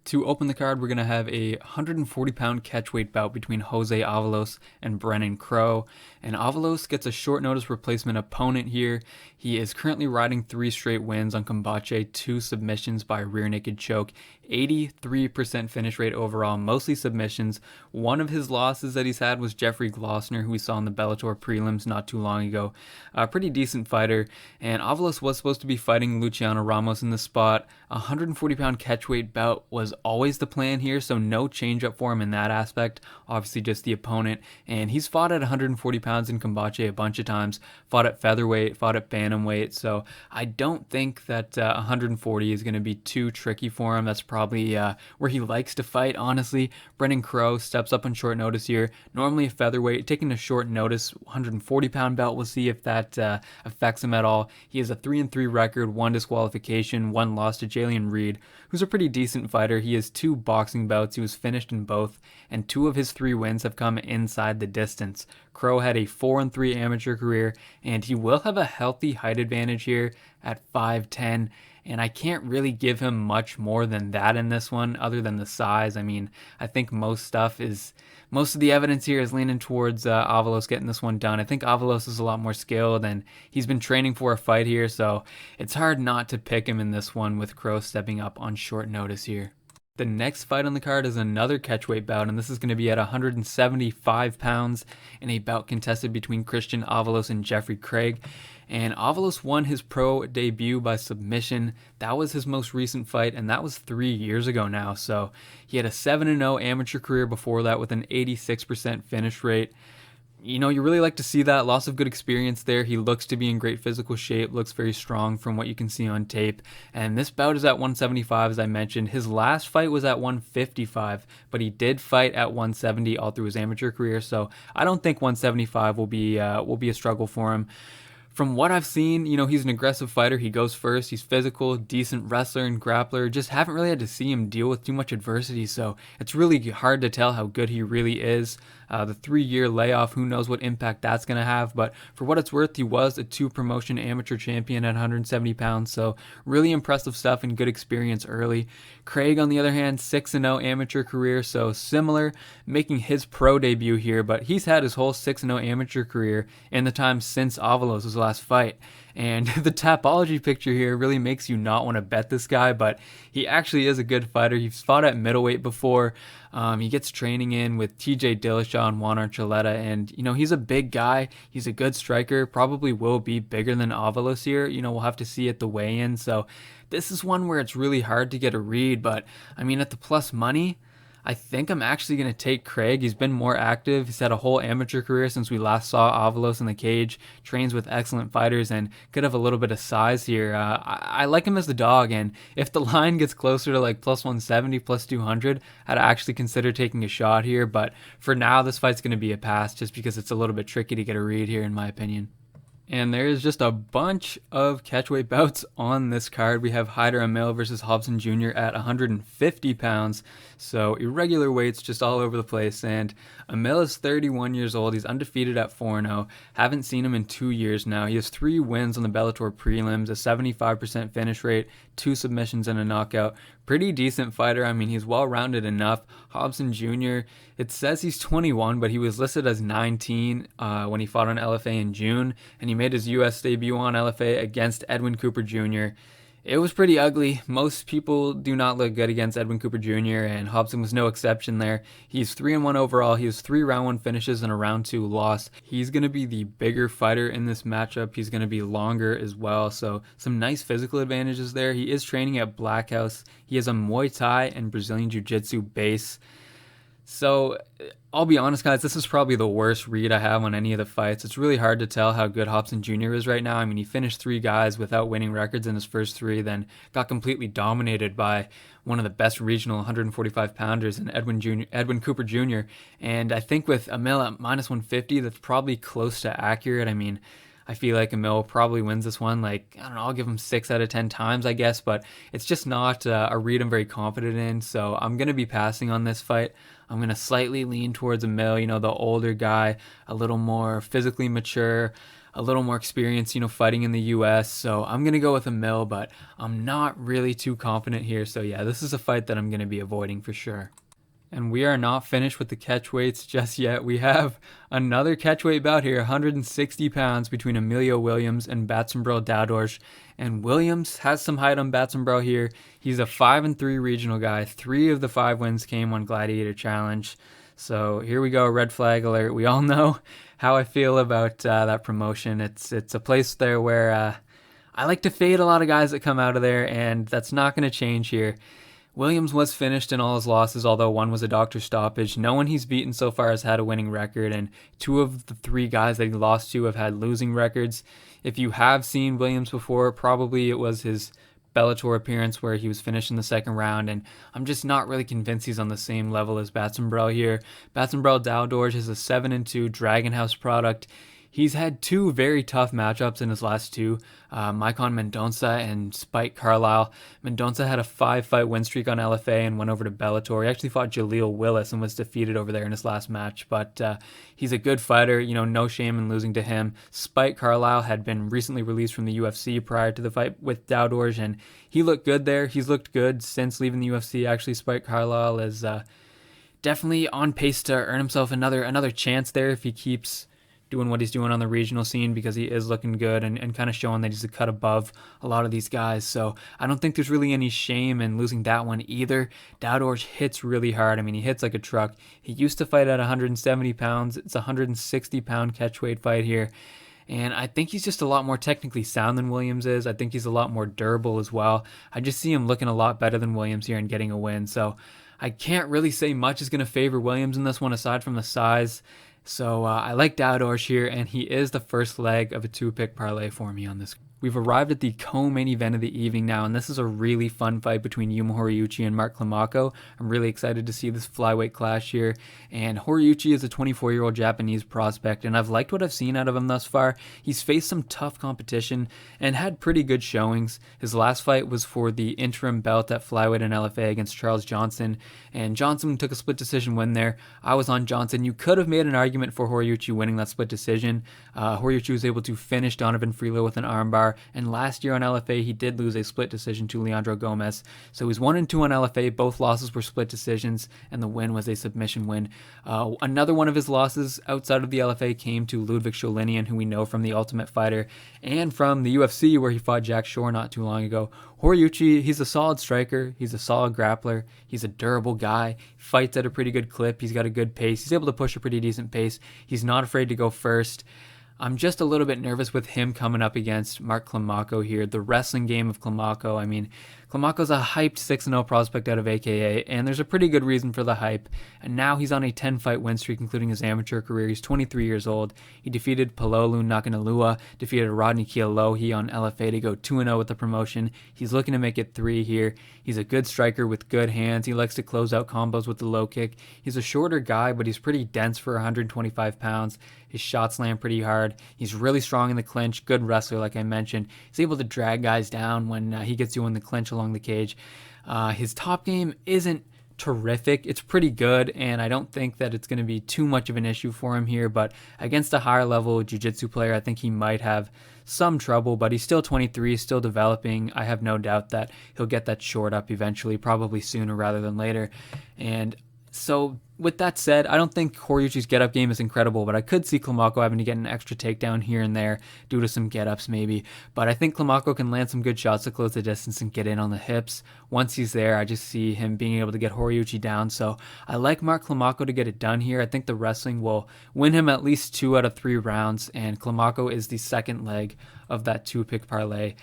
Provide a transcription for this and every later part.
To open the card, we're going to have a 140-pound catchweight bout between Jose Avalos and Brennan Crow. And Avalos gets a short notice replacement opponent here. He is currently riding 3 straight wins on Kombache, 2 submissions by rear naked choke, 83% finish rate overall, mostly submissions. One of his losses that he's had was Jeffrey Glossner, who we saw in the Bellator prelims not too long ago. A pretty decent fighter. And Avalos was supposed to be fighting Luciano Ramos in the spot. A 140-pound catchweight bout was always the plan here, so no change up for him in that aspect. Obviously just the opponent, and he's fought at 140 pounds in Kombache a bunch of times, fought at featherweight, fought at bantamweight, so I don't think that 140 is going to be too tricky for him. That's probably where he likes to fight, honestly. Brennan Crow steps up on short notice here, normally a featherweight, taking a short notice 140-pound belt. We'll see if that affects him at all. He has a 3-3 record, 1 disqualification, 1 loss to Jalen Reed, who's a pretty decent fighter. He has 2 boxing bouts. He was finished in both, and 2 of his 3 wins have come inside the distance. Crow had a 4-3 amateur career, and he will have a healthy height advantage here at 5'10", and I can't really give him much more than that in this one, other than the size. I mean, I think most of the evidence here is leaning towards Avalos getting this one done. I think Avalos is a lot more skilled, and he's been training for a fight here, so it's hard not to pick him in this one with Crow stepping up on short notice here. The next fight on the card is another catchweight bout, and this is going to be at 175 pounds in a bout contested between Christian Avalos and Jeffrey Craig. And Avalos won his pro debut by submission. That was his most recent fight, and that was 3 years ago now. So he had a 7-0 amateur career before that with an 86% finish rate. You know, you really like to see that. Lots of good experience there. He looks to be in great physical shape, looks very strong from what you can see on tape. And this bout is at 175, as I mentioned. His last fight was at 155, but he did fight at 170 all through his amateur career. So I don't think 175 will be a struggle for him. From what I've seen, you know, he's an aggressive fighter. He goes first. He's physical, decent wrestler and grappler. Just haven't really had to see him deal with too much adversity, so it's really hard to tell how good he really is. The 3-year layoff, who knows what impact that's going to have, but for what it's worth, he was a 2-promotion amateur champion at 170 pounds, so really impressive stuff and good experience early. Craig, on the other hand, 6-0 amateur career, so similar, making his pro debut here, but he's had his whole 6-0 amateur career in the time since Avalos' last fight. And the Tapology picture here really makes you not want to bet this guy, but he actually is a good fighter. He's fought at middleweight before. He gets training in with TJ Dillashaw and Juan Archuleta, and, you know, he's a big guy. He's a good striker, probably will be bigger than Avalos here. You know, we'll have to see at the weigh-in. So this is one where it's really hard to get a read, but, I mean, at the plus money, I think I'm actually going to take Craig. He's been more active. He's had a whole amateur career since we last saw Avalos in the cage. Trains with excellent fighters and could have a little bit of size here. I like him as the dog, and if the line gets closer to like plus 170, plus 200, I'd actually consider taking a shot here. But for now, this fight's going to be a pass just because it's a little bit tricky to get a read here, in my opinion. And there's just a bunch of catchweight bouts on this card. We have Hyder Amil versus Robson Jr. at 150 pounds. So irregular weights just all over the place. And Amil is 31 years old. He's undefeated at 4-0. Haven't seen him in 2 years now. He has 3 wins on the Bellator prelims, a 75% finish rate, 2 submissions and a knockout. Pretty decent fighter. I mean, he's well-rounded enough. Robson Jr., it says he's 21, but he was listed as 19 when he fought on LFA in June, and he made his U.S. debut on LFA against Edwin Cooper Jr. It was pretty ugly. Most people do not look good against Edwin Cooper Jr., and Robson was no exception there. He's 3-1 overall. He has 3 round 1 finishes and a round 2 loss. He's going to be the bigger fighter in this matchup. He's going to be longer as well, so some nice physical advantages there. He is training at Black House. He has a Muay Thai and Brazilian Jiu-Jitsu base. So I'll be honest, guys, this is probably the worst read I have on any of the fights. It's really hard to tell how good Robson Jr. is right now. I mean, he finished 3 guys without winning records in his first 3, then got completely dominated by one of the best regional 145-pounders in Edwin Cooper Jr. And I think with Amil at minus 150, that's probably close to accurate. I mean, I feel like Emilio probably wins this one. Like, I don't know, I'll give him 6 out of 10 times, I guess, but it's just not a read I'm very confident in. So I'm going to be passing on this fight. I'm going to slightly lean towards Emilio, you know, the older guy, a little more physically mature. a little more experience, fighting in the US. So I'm going to go with Amil, but I'm not really too confident here. So yeah, this is a fight that I'm going to be avoiding for sure. And we are not finished with the catchweights just yet. We have another catchweight bout here, 160 pounds between Emilio Williams and Batsumberel Dagvadorj. And Williams has some height on Batsumberel here. He's a 5-3 regional guy. 3 of the 5 wins came on Gladiator Challenge. So here we go, red flag alert. We all know how I feel about that promotion. It's a place there where I like to fade a lot of guys that come out of there, and that's not going to change here. Williams was finished in all his losses, although one was a doctor stoppage. No one he's beaten so far has had a winning record, and 2 of the 3 guys that he lost to have had losing records. If you have seen Williams before, probably it was his Bellator appearance where he was finished in the second round, and I'm just not really convinced he's on the same level as Batsumberel here. Batsumberel Dagvadorj is a 7-2 Dragon House product. He's had 2 very tough matchups in his last 2, Micon Mendonça and Spike Carlisle. Mendonça had a 5-fight win streak on LFA and went over to Bellator. He actually fought Jaleel Willis and was defeated over there in his last match, but he's a good fighter, no shame in losing to him. Spike Carlisle had been recently released from the UFC prior to the fight with Dagvadorj, and he looked good there. He's looked good since leaving the UFC. Actually, Spike Carlisle is definitely on pace to earn himself another chance there if he keeps doing what he's doing on the regional scene, because he is looking good and kind of showing that he's a cut above a lot of these guys. So I don't think there's really any shame in losing that one either. Dagvadorj hits really hard. I mean, he hits like a truck. He used to fight at 170 pounds. It's a 160-pound catchweight fight here. And I think he's just a lot more technically sound than Williams is. I think he's a lot more durable as well. I just see him looking a lot better than Williams here and getting a win. So I can't really say much is going to favor Williams in this one aside from the size. So I like Dagvadorj here, and he is the first leg of a 2-pick parlay for me on this. We've arrived at the co-main event of the evening now, and this is a really fun fight between Yuma Horiuchi and Mark Climaco. I'm really excited to see this flyweight clash here, and Horiuchi is a 24-year-old Japanese prospect, and I've liked what I've seen out of him thus far. He's faced some tough competition and had pretty good showings. His last fight was for the interim belt at flyweight and LFA against Charles Johnson, and Johnson took a split decision win there. I was on Johnson. You could have made an argument for Horiuchi winning that split decision. Horiuchi was able to finish Donovan Freelo with an armbar, and last year on LFA he did lose a split decision to Leandro Gomez. So he's 1-2 on LFA. Both losses were split decisions, and the win was a submission win. Another one of his losses outside of the LFA came to Ludwig Sholinian, who we know from The Ultimate Fighter and from the UFC, where he fought Jack Shore not too long ago. Horiuchi, he's a solid striker. He's a solid grappler. He's a durable guy. Fights at a pretty good clip. He's got a good pace. He's able to push a pretty decent pace. He's not afraid to go first. I'm just a little bit nervous with him coming up against Mark Climaco here. The wrestling game of Climaco. I mean, Climaco's a hyped 6-0 prospect out of AKA, and there's a pretty good reason for the hype. And now he's on a 10-fight win streak, including his amateur career. He's 23 years old. He defeated Palolu Nakanalua, defeated Rodney Kialohi on LFA to go 2-0 with the promotion. He's looking to make it 3 here. He's a good striker with good hands. He likes to close out combos with the low kick. He's a shorter guy, but he's pretty dense for 125 pounds. His shots land pretty hard. He's really strong in the clinch. Good wrestler, like I mentioned. He's able to drag guys down when he gets you in the clinch along the cage. His top game isn't terrific. It's pretty good, and I don't think that it's going to be too much of an issue for him here, but against a higher level jiu-jitsu player, I think he might have some trouble, but he's still 23, still developing. I have no doubt that he'll get that short up eventually, probably sooner rather than later. And so with that said, I don't think Horiuchi's get-up game is incredible, but I could see Climaco having to get an extra takedown here and there due to some get-ups maybe. But I think Climaco can land some good shots to close the distance and get in on the hips. Once he's there, I just see him being able to get Horiuchi down. So I like Mark Climaco to get it done here. I think the wrestling will win him at least 2 out of 3 rounds, and Climaco is the second leg of that 2-pick parlay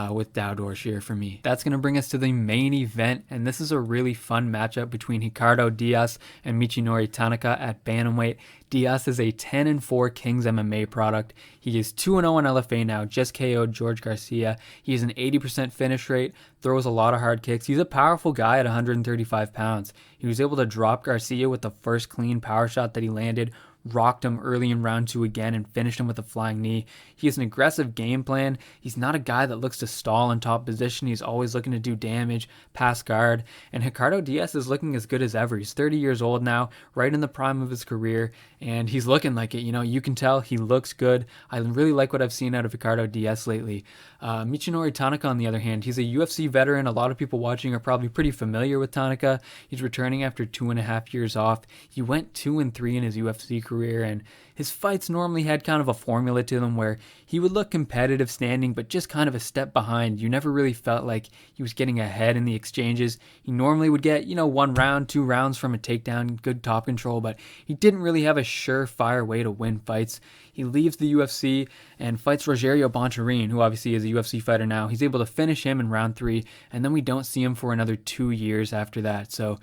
with Dagvadorj here for me. That's going to bring us to the main event, and this is a really fun matchup between Ricardo Dias and Michinori Tanaka at bantamweight. Dias is a 10-4 Kings MMA product. He is 2-0 on LFA now, just KO'd George Garcia. He has an 80% finish rate, throws a lot of hard kicks. He's a powerful guy at 135 pounds. He was able to drop Garcia with the first clean power shot that he landed rocked him early in round 2 again and finished him with a flying knee. He has an aggressive game plan. He's not a guy that looks to stall in top position. He's always looking to do damage, pass guard. And Ricardo Dias is looking as good as ever. He's 30 years old now, right in the prime of his career, and he's looking like it. You can tell he looks good. I really like what I've seen out of Ricardo Dias lately. Michinori Tanaka, on the other hand, he's a UFC veteran. A lot of people watching are probably pretty familiar with Tanaka. He's returning after 2.5 years off. He went 2-3 in his UFC career, and his fights normally had kind of a formula to them where he would look competitive standing, but just kind of a step behind. You never really felt like he was getting ahead in the exchanges. He normally would get, 1 round, 2 rounds from a takedown, good top control, but he didn't really have a surefire way to win fights. He leaves the UFC and fights Rogerio Bontorin, who obviously is a UFC fighter now. He's able to finish him in round 3, and then we don't see him for another 2 years after that. So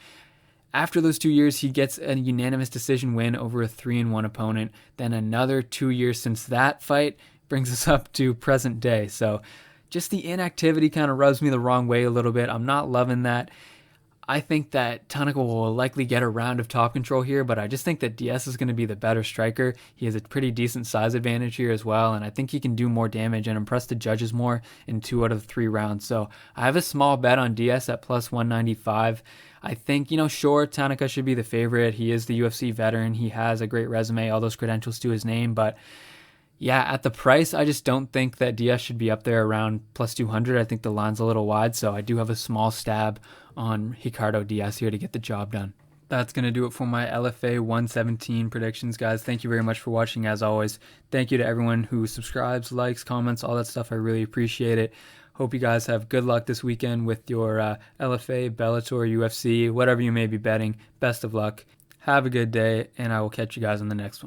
after those 2 years, he gets a unanimous decision win over a 3-1 opponent. Then another 2 years since that fight brings us up to present day. So just the inactivity kind of rubs me the wrong way a little bit. I'm not loving that. I think that Tanaka will likely get a round of top control here, but I just think that Diaz is going to be the better striker. He has a pretty decent size advantage here as well, and I think he can do more damage and impress the judges more in 2 out of 3 rounds. So I have a small bet on Diaz at plus 195. I think, sure, Tanaka should be the favorite. He is the UFC veteran. He has a great resume, all those credentials to his name, but yeah, at the price, I just don't think that Diaz should be up there around plus 200. I think the line's a little wide, so I do have a small stab on Ricardo Diaz here to get the job done. That's going to do it for my LFA 117 predictions, guys. Thank you very much for watching, as always. Thank you to everyone who subscribes, likes, comments, all that stuff. I really appreciate it. Hope you guys have good luck this weekend with your LFA, Bellator, UFC, whatever you may be betting. Best of luck. Have a good day, and I will catch you guys on the next one.